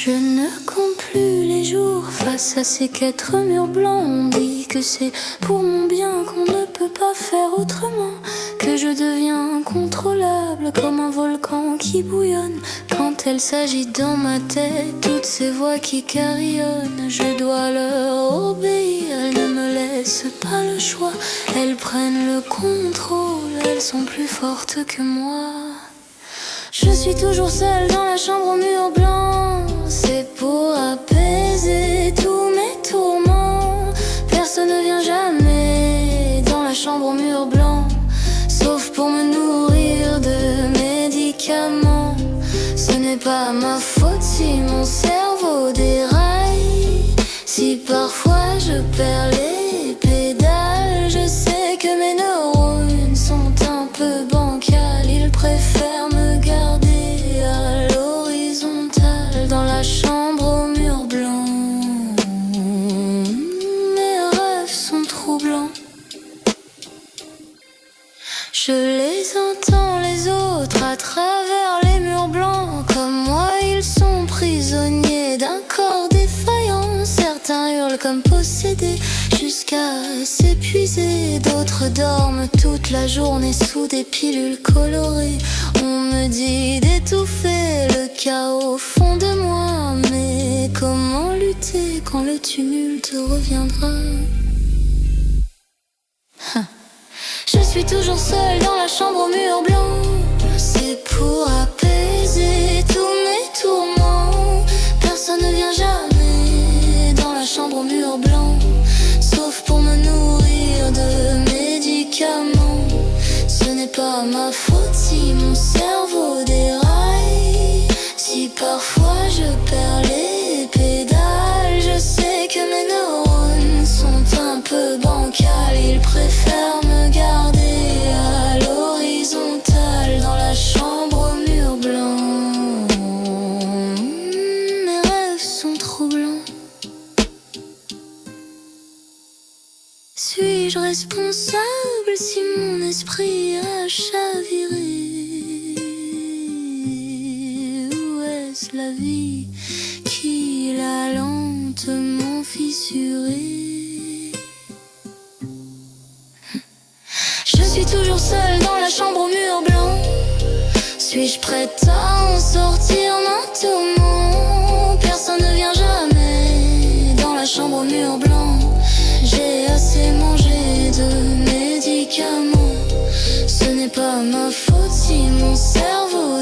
Je ne compte plus les jours face à ces 4 murs blancs. On dit que c'est pour mon bien, qu'on ne peut pas faire autrement, que je deviens incontrôlable comme un volcan qui bouillonne. Quand elle s'agite dans ma tête, toutes ces voix qui carillonnent, je dois leur obéir, elles ne me laissent pas le choix. Elles prennent le contrôle, elles sont plus fortes que moi. Je suis toujours seule dans la chambre au mur blanc. C'est pour apaiser tous mes tourments. Personne ne vient jamais dans la chambre au mur blanc, sauf pour me nourrir de médicaments. Ce n'est pas ma faute si mon cerveau déraille, si parfois je perds les pédales. Je sais que mes neurones sont un peu bancales. Ils préfèrent me garder à l'horizontale dans la chambre au mur blanc. Mes rêves sont troublants. Je les entends les autres à travers les murs blancs. Comme moi, ils sont prisonniers d'un corps défaillant. Certains hurlent comme possédés jusqu'à s'épuiser. D'autres dorment toute la journée sous des pilules colorées. On me dit d'étouffer le chaos au fond de moi. Mais comment lutter quand le tumulte reviendra? Je suis toujours seule dans la chambre au mur blanc. C'est pour apaiser tous mes tourments. Personne ne vient jamais dans la chambre au mur blanc, sauf pour me nourrir de médicaments. Ce n'est pas ma faute si mon cerveau déraille, si parfois je perds les pédales. Je sais que mes neurones sont un peu bancales. Ils préfèrent me garder à l'horizontale dans la chambre au mur blanc. Mes rêves sont troublants. Suis-je responsable si mon esprit a chaviré? Ou est-ce la vie qui l'a lentement fissuré? Je suis toujours seule dans la chambre au mur blanc. Suis-je prête à en sortir lentement? Personne ne vient jamais dans la chambre au mur blanc. J'ai assez mangé de médicaments. Ce n'est pas ma faute si mon cerveau